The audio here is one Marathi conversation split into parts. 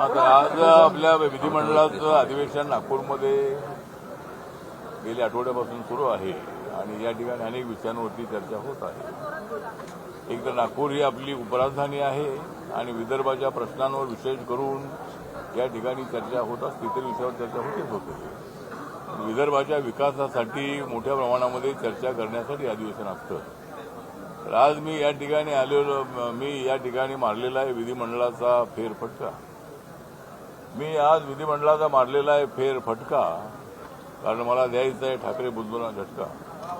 आज आपल्या विधिमंडळाचं अधिवेशन नागपूरमध्ये गेल्या आठवड्यापासून सुरू आहे आणि या ठिकाणी अनेक विषयांवरती चर्चा होत आहे. एक तर नागपूर ही आपली उपराजधानी आहे आणि विदर्भाच्या प्रश्नांवर विशेष करून या ठिकाणी चर्चा होत असते, इतर विषयावर चर्चा होतेच होते. विदर्भाच्या विकासासाठी मोठ्या प्रमाणामध्ये चर्चा करण्यासाठी अधिवेशन असतं. तर आज मी या ठिकाणी मारलेला आहे विधिमंडळाचा फेरफटका. मी आज विधिमंडळाचा मारलेला आहे फेरफटका कारण मला द्यायचा आहे ठाकरे बुद्धूंना झटका.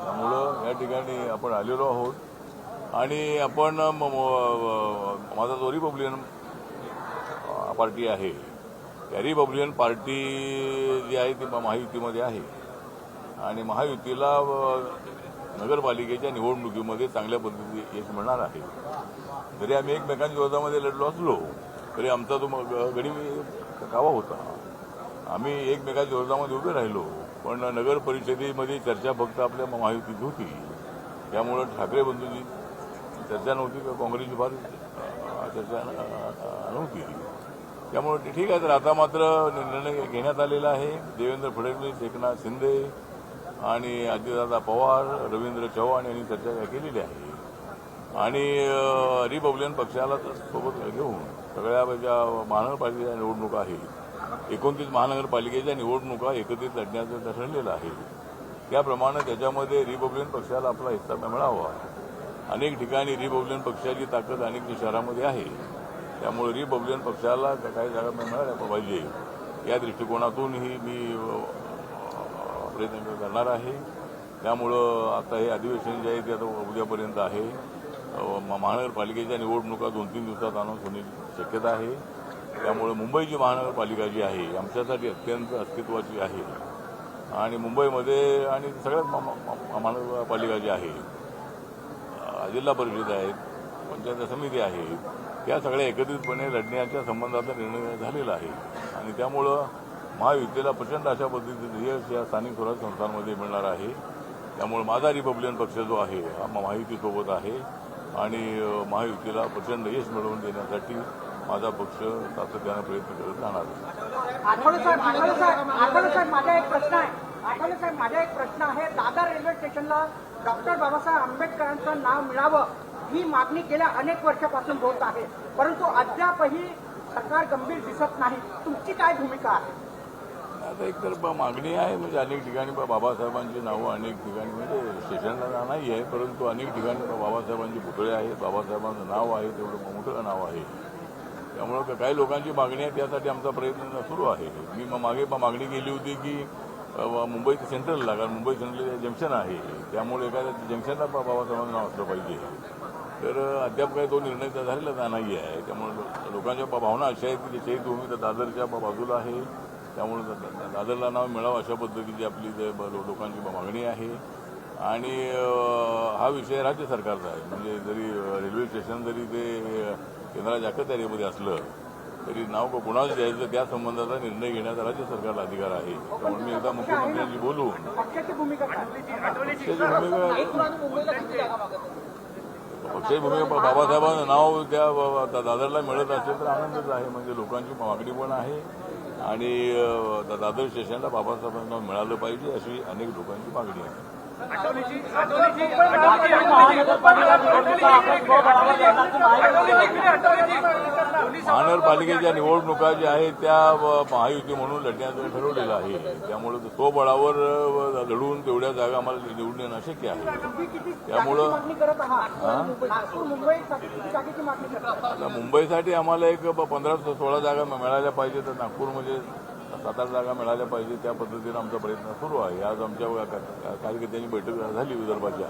त्यामुळं या ठिकाणी आपण आलेलो आहोत आणि आपण माझा जो रिपब्लिकन पार्टी आहे त्या रिपब्लिकन पार्टी जी आहे ती महायुतीमध्ये आहे आणि महायुतीला नगरपालिकेच्या निवडणुकीमध्ये चांगल्या पद्धतीने यश मिळणार आहे. जरी आम्ही एकमेकांच्या विरोधामध्ये लढलो असलो तरी आमचा तो गडी कावा होता. आम्ही एकमेकांच्या विरोधामध्ये उभे राहिलो, पण नगर परिषदेमध्ये चर्चा फक्त आपल्या महायुतीची होती. त्यामुळं ठाकरे बंधूंची चर्चा नव्हती किंवा काँग्रेसची फार चर्चा नव्हती. त्यामुळे ठीक आहे. तर आता मात्र निर्णय घेण्यात आलेला आहे. देवेंद्र फडणवीस, एकनाथ शिंदे आणि अजितदादा पवार, रवींद्र चव्हाण यांनी चर्चा केलेली आहे आणि रिपब्लिकन पक्षाला सोबत घेऊन सगळ्या ज्या महानगरपालिकेच्या निवडणुका आहेत 29 महानगरपालिकेच्या निवडणुका एकत्रित लढण्याचं ठरलेलं आहे. त्याप्रमाणे त्याच्यामध्ये रिपब्लिकन पक्षाला आपला हिस्सा मिळावा. अनेक ठिकाणी रिपब्लिकन पक्षाची ताकद अनेक शहरामध्ये आहे. त्यामुळे रिपब्लिकन पक्षाला काही जागा मिळाल्या पाहिजे या दृष्टिकोनातूनही मी प्रयत्न करणार आहे. त्यामुळं आता हे अधिवेशन जे आहे ते आता उद्यापर्यंत आहे. महानगरपालिकेच्या निवडणुका 2-3 दिवसात अनाऊन्स होण्याची शक्यता आहे. त्यामुळे मुंबईची महानगरपालिका जी आहे आमच्यासाठी अत्यंत अस्तित्वाची आहे आणि मुंबईमध्ये आणि सगळ्यात महानगरपालिका जी आहे, जिल्हा परिषद आहेत, पंचायत समिती आहेत, त्या सगळ्या एकत्रितपणे लढण्याच्या संबंधाचा निर्णय झालेला आहे आणि त्यामुळं महायुतीला प्रचंड अशा पद्धतीचं यश या स्थानिक स्वराज्य संस्थांमध्ये मिळणार आहे. त्यामुळे माझा रिपब्लिकन पक्ष जो आहे हा महायुतीसोबत आहे आणि महायुतीला प्रचंड यश मिळवून देण्यासाठी माझा पक्ष सातत्यानं प्रयत्न करत राहणार आहे. आठवले साहेब माझा एक प्रश्न आहे. दादर रेल्वे स्टेशनला डॉक्टर बाबासाहेब आंबेडकरांचं नाव मिळावं ही मागणी गेल्या अनेक वर्षापासून होत आहे, परंतु अद्यापही सरकार गंभीर दिसत नाही. तुमची काय भूमिका आहे? आता एक तर मागणी आहे म्हणजे अनेक ठिकाणी बाबासाहेबांची नावं अनेक ठिकाणी म्हणजे स्टेशनला नाही आहे, परंतु अनेक ठिकाणी बाबासाहेबांचे पुतळे आहेत, बाबासाहेबांचं नाव आहे, तेवढं मोठं नाव आहे. त्यामुळं काही लोकांची मागणी आहे, त्यासाठी आमचा प्रयत्न सुरू आहे. मी मागे मागणी केली होती की मुंबई सेंट्रलला, कारण मुंबई सेंट्रल जंक्शन आहे, त्यामुळे एखाद्या जंक्शनला बाबासाहेबांचं नाव असलं पाहिजे. तर अद्याप काही तो निर्णय झालेला नाही आहे. त्यामुळे लोकांच्या भावना अशा आहेत की त्याच्याही तुम्ही तर दादरच्या बाजूला आहे, त्यामुळे दादरला नाव मिळावं अशा पद्धतीची आपली लोकांची मागणी आहे. आणि हा विषय राज्य सरकारचा आहे. म्हणजे जरी रेल्वे स्टेशन जरी ते केंद्राच्या अखत्यारीमध्ये असलं तरी नाव कुणाला द्यायचं त्या संबंधाचा निर्णय घेण्याचा राज्य सरकारला अधिकार आहे. त्यामुळे मी एकदा मुख्यमंत्र्यांशी बोलून पक्षाची भूमिका बाबासाहेबांचं नाव त्या दादरला मिळत असेल तर आनंदच आहे. म्हणजे लोकांची मागणी पण आहे आणि दादर स्टेशनला बाबासाहेबांचं नाव मिळालं पाहिजे अशी अनेक लोकांची मागणी आहे. महानगरपालिकेच्या निवडणुका ज्या आहेत त्या महायुती म्हणून लढण्याचं ठरवलेलं आहे. त्यामुळे तो बळावर लढून तेवढ्या जागा आम्हाला निवडून येणं अशक्य आहे. त्यामुळं आता मुंबईसाठी आम्हाला एक 15-16 जागा मिळाल्या पाहिजे, तर नागपूरमध्ये 7-8 जागा मिळाल्या पाहिजे. त्या पद्धतीनं आमचा प्रयत्न सुरू आहे. आज आमच्या कार्यकर्त्यांची बैठक झाली विदर्भाच्या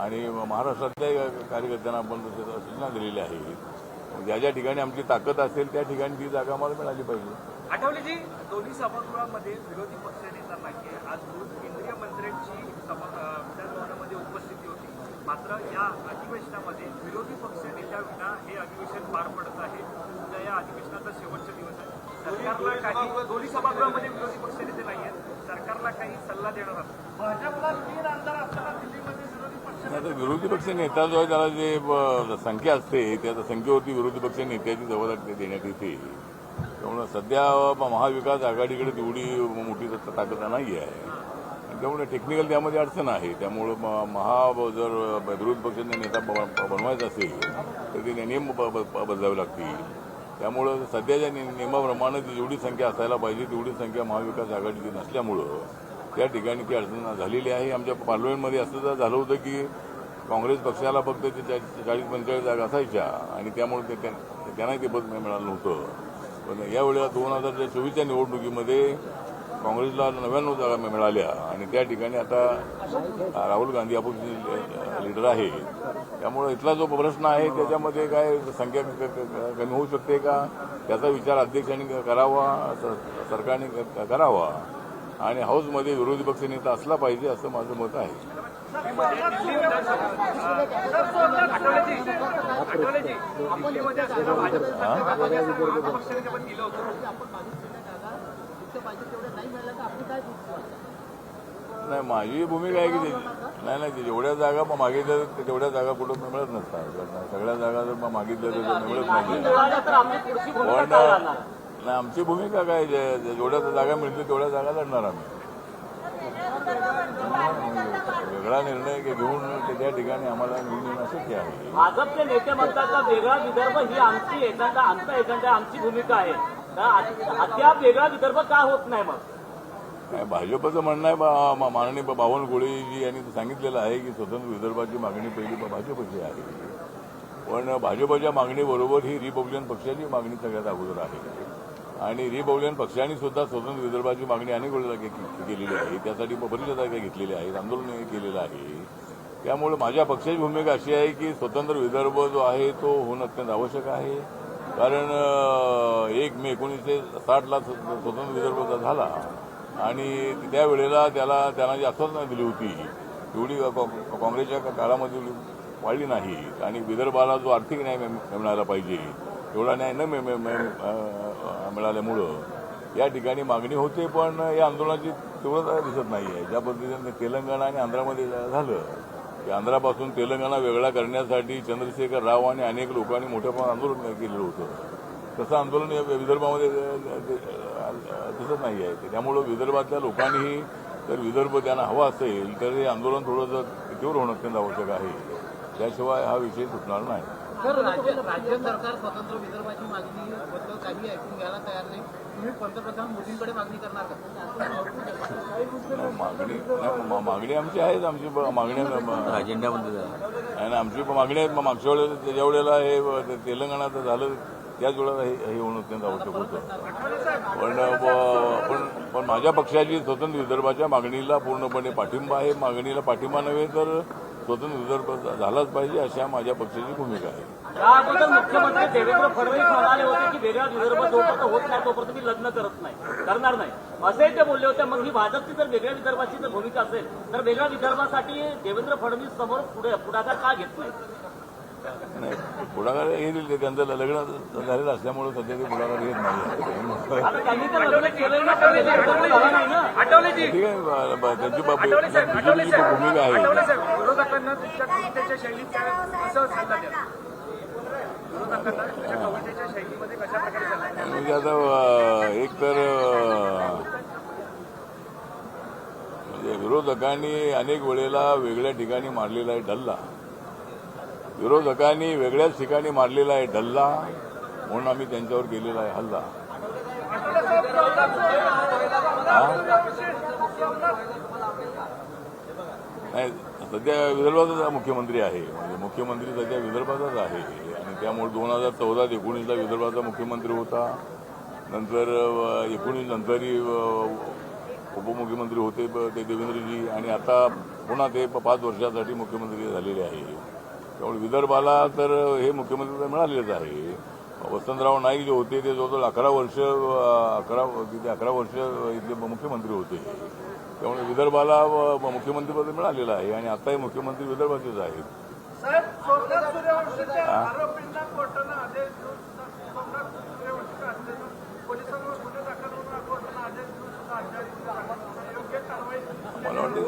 आणि महाराष्ट्रातल्या कार्यकर्त्यांना आपण सूचना दिलेल्या आहेत. ज्या ज्या ठिकाणी आमची ताकद असेल त्या ठिकाणी ती जागा आम्हाला मिळाली पाहिजे. आठवलेजी दोन्ही सभागृहामध्ये विरोधी पक्षनेता नाहीये. आज केंद्रीय मंत्र्यांची विधानभवनामध्ये उपस्थिती होती, मात्र या अधिवेशनामध्ये विरोधी पक्षनेत्याविना हे अधिवेशन पार पडत आहे. उद्या या अधिवेशनाचा शेवटचा दिवस आहे. सरकारला काही दोन्ही सभागृहामध्ये विरोधी पक्षनेते नाहीयेत, सरकारला काही सल्ला देणार आहात? भाजपला 3 आमदार असताना दिल्लीमध्ये विरोधी पक्ष आता विरोधी पक्ष नेता जो आहे त्याला जे संख्या असते त्या संख्येवरती विरोधी पक्ष नेत्याची जबाबदारी देण्यात येते. त्यामुळे सध्या महाविकास आघाडीकडे तेवढी मोठी ताकद नाही आहे. त्यामुळे टेक्निकल त्यामध्ये अडचण आहे. त्यामुळं जर विरोधी पक्षांना नेता बनवायचा असेल तर ते नियम बदलावे लागतील. त्यामुळं सध्याच्या नियमाप्रमाणे जेवढी संख्या असायला पाहिजे तेवढी संख्या महाविकास आघाडीची नसल्यामुळं त्या ठिकाणी ती अडचण झालेली आहे. आमच्या पार्लमेंटमध्ये असं तर झालं होतं की काँग्रेस पक्षाला फक्त 40-45 जागा असायच्या आणि त्यामुळे त्यांनाही ते पद मिळालं नव्हतं. पण यावेळेला 2024च्या निवडणुकीमध्ये काँग्रेसला 99 जागा मिळाल्या आणि त्या ठिकाणी आता राहुल गांधी अपक्ष लीडर आहे. त्यामुळे इथला जो प्रश्न आहे त्याच्यामध्ये काय संख्या कमी होऊ शकते का त्याचा विचार अध्यक्षांनी करावा, सरकारने करावा आणि हाऊसमध्ये विरोधी पक्ष नेता असला पाहिजे असं माझं मत आहे. नाही, माझी भूमिका आहे की नाही जेवढ्या जागा मागितल्या तेवढ्या जागा कुठं मिळत नसतात. सगळ्या जागा जर मागितल्या तर मिळत नाही. पण नाही, आमची भूमिका काय जेवढ्या जागा मिळतील तेवढ्या जागा लढणार आम्ही. वेगळा निर्णय घेऊन त्या ठिकाणी आम्हाला निवडून येणं शक्य आहे. भाजपचे नेते म्हणतात का वेगळा विदर्भ ही आमची एजंडा आमची भूमिका आहे. अद्याप वेगळा विदर्भ का होत नाही मग? काय भाजपचं म्हणणं आहे माननीय बावनकुळेजी यांनी सांगितलेलं आहे की स्वतंत्र विदर्भाची मागणी पहिली भाजपची आहे. पण भाजपच्या मागणीबरोबर ही रिपब्लिकन पक्षाची मागणी सगळ्यात अगोदर आहे आणि रिपब्लिकन पक्षाने सुद्धा स्वतंत्र विदर्भाची मागणी अनेक वेळेला केलेली आहे. त्यासाठी बरीच जागा घेतलेली आहेत, आंदोलन केलेलं आहे. त्यामुळे माझ्या पक्षाची भूमिका अशी आहे की स्वतंत्र विदर्भ जो आहे तो होणं अत्यंत आवश्यक आहे. कारण 1 मे 1960ला स्वतंत्र विदर्भ झाला आणि त्यावेळेला त्यांना जी आश्वासनं दिली होती तेवढी काँग्रेसच्या काळामध्ये वाढली नाही आणि विदर्भाला जो आर्थिक न्याय मिळाला पाहिजे तेवढा न्याय न मिळाल्यामुळं या ठिकाणी मागणी होते. पण या आंदोलनाची तीव्रता दिसत नाही आहे. ज्या पद्धतीने तेलंगणा आणि आंध्रामध्ये झालं की आंध्रापासून तेलंगणा वेगळा करण्यासाठी चंद्रशेखर राव आणि अनेक लोकांनी मोठ्या प्रमाणात आंदोलन केलेलं होतं. तसं आंदोलन या विदर्भामध्ये दिसत नाही आहे. त्यामुळं विदर्भातल्या लोकांनीही जर विदर्भ त्यांना हवा असेल तर हे आंदोलन थोडंसं तीव्र होणं अत्यंत आवश्यक आहे. त्याशिवाय हा विषय सुटणार नाही. तर राज्य सरकार स्वतंत्र विदर्भाची मागणी बद्दल काही ऐकून घ्यायला तयार नाही. तुम्ही पंतप्रधान मोदींकडे मागणी करणार का? मागणी आमची आहेच. आमची मागणी अजेंड्यामध्ये आमची मागणी आहे. मागच्या वेळेला ज्या वेळेला हे तेलंगणाचं झालं त्याच वेळेला हे होणं अत्यंत आवश्यक होतं. पण माझ्या पक्षाची स्वतंत्र विदर्भाच्या मागणीला पूर्णपणे पाठिंबा आहे. मागणीला पाठिंबा नव्हे तर स्वतंत्र विदर्भ झालाच पाहिजे अशा माझ्या पक्षाची भूमिका आहे. या अगोदर मुख्यमंत्री देवेंद्र फडणवीस म्हणाले होते की वेगळा विदर्भ जोपर्यंत होत नाही तोपर्यंत मी लग्न करणार नाही असेही ते बोलले होते. मग ही भाजपची जर वेगळ्या विदर्भाची जर भूमिका असेल तर वेगळ्या विदर्भासाठी देवेंद्र फडणवीस समोर पुढाकार का घेत नाही? पुढाकार येईल. त्यांचं लग्न झालेलं असल्यामुळे सध्या ते पुढाकार येत नाही. त्यांनी तर लग्न केलं ना, तर वेगळा विदर्भ झाला नाही ना. ठीक आहे, त्यांची भूमिका आहे. विरोधकांना तुमच्या कवितेच्या शैलीत कसं सल्ला द्या? विरोधकांना तुमच्या कवितेच्या शैलीमध्ये कशा प्रकारे सल्ला द्या? म्हणजे आता एक तर म्हणजे विरोधकांनी अनेक वेळेला वेगळ्या ठिकाणी मारलेला आहे डल्ला. विरोधकांनी वेगळ्याच ठिकाणी मारलेला आहे डल्ला म्हणून आम्ही त्यांच्यावर केलेला आहे हल्ला. नाही, सध्या विदर्भाचा मुख्यमंत्री आहे. म्हणजे मुख्यमंत्री सध्या विदर्भाचाच आहे आणि त्यामुळे 2014-19ला विदर्भाचा मुख्यमंत्री होता. नंतर 19 नंतरही उपमुख्यमंत्री होते ते देवेंद्रजी आणि आता पुन्हा ते 5 वर्षासाठी मुख्यमंत्री झालेले आहे. त्यामुळे विदर्भाला तर हे मुख्यमंत्री मिळालेलेच आहे. वसंतराव नाईक जे होते ते जवळजवळ 11 वर्ष इथले मुख्यमंत्री होते. त्यामुळे विदर्भाला मुख्यमंत्रीपद मिळालेलं आहे आणि आताही मुख्यमंत्री विदर्भाचेच आहेत. मला वाटतं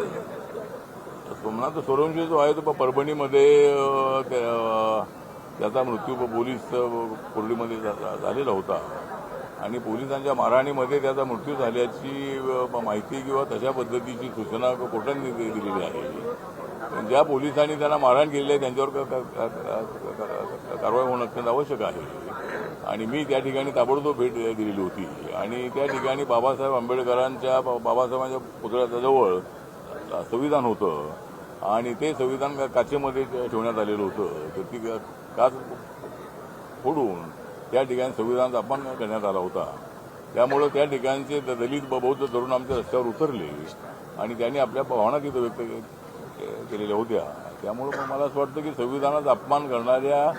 सोमनाथ सोरवंशी जो आहे तो परभणीमध्ये त्याचा मृत्यू पोलीस कोर्डीमध्ये झालेला होता. आणि पोलिसांच्या मारहाणीमध्ये त्याचा मृत्यू झाल्याची माहिती किंवा तशा पद्धतीची सूचना कोर्टाने दिलेली आहे. पण ज्या पोलिसांनी त्यांना मारहाण केलेली आहे त्यांच्यावर कारवाई होणं अत्यंत आवश्यक आहे. आणि मी त्या ठिकाणी ताबडतोब भेट दिलेली होती आणि त्या ठिकाणी बाबासाहेब आंबेडकरांच्या बाबासाहेबांच्या पुतळ्याच्या जवळ संविधान होतं आणि ते संविधान काचेमध्ये ठेवण्यात आलेलं होतं. तर ती काच फोडून त्या ठिकाणी संविधानाचा अपमान करण्यात आला होता. त्यामुळं त्या ठिकाणचे दलित बौद्ध तरुण आमच्या रस्त्यावर उतरले आणि त्यांनी आपल्या भावना तिथं व्यक्त केलेल्या होत्या. त्यामुळं मला असं वाटतं की संविधानाचा अपमान करणाऱ्या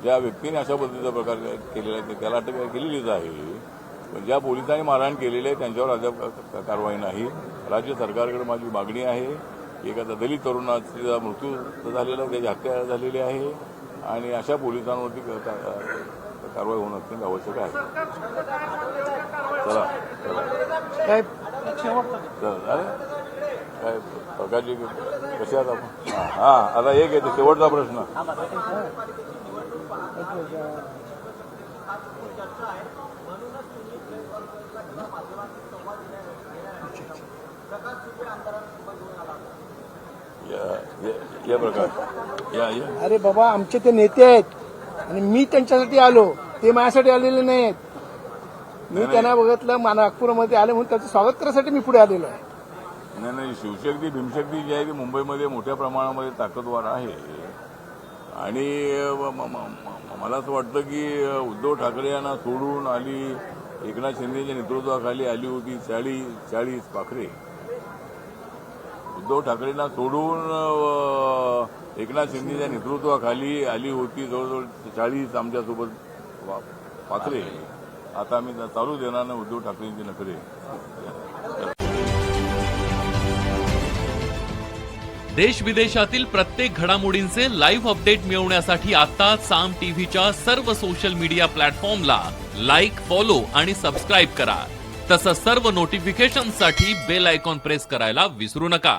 ज्या व्यक्तीने अशा पद्धतीचा प्रकार केलेला आहे त्याला अटक केलेलीच आहे. पण ज्या पोलिसांनी मारहाण केलेली आहे त्यांच्यावर अद्याप कारवाई नाही. राज्य सरकारकडे माझी मागणी आहे की एखाद्या दलित तरुणाचा मृत्यू झालेला आहे, त्याची हत्या झालेली आहे आणि अशा पोलिसांवरती कारवाई होणं अत्यंत आवश्यक आहे. चला काय काय प्रकारची कशी आहात आपण? हा आता एक आहे शेवटचा प्रश्न. या प्रकार या अरे बाबा आमचे ते नेते आहेत आणि मी त्यांच्यासाठी आलो, ते माझ्यासाठी आलेले नाहीत. मी त्यांना बघितलं नागपूरमध्ये आले म्हणून त्याचं स्वागत करण्यासाठी मी पुढे आलेलो आहे. नाही शिवशक्ती भीमशक्ती जी आहे ती मुंबईमध्ये मोठ्या प्रमाणामध्ये ताकदवार आहे आणि मला असं वाटतं की उद्धव ठाकरे यांना सोडून आली, एकनाथ शिंदेच्या नेतृत्वाखाली आली होती 40 पाखरे. उद्धव ठाकरेंना सोडून एकनाथ शिंदेच्या नेतृत्वाखाली आली होती जवळजवळ 40 आमच्यासोबत पाखरे. आता आम्ही चालू देणार नाही उद्धव ठाकरेंची नखरे. देश विदेशातील प्रत्येक घडामोडींचे लाईव्ह अपडेट मिळवण्यासाठी आता साम टीव्हीच्या सर्व सोशल मीडिया प्लॅटफॉर्मला लाईक, फॉलो आणि सबस्क्राईब करा. तसंच सर्व नोटिफिकेशनसाठी बेल आयकॉन प्रेस करायला विसरू नका.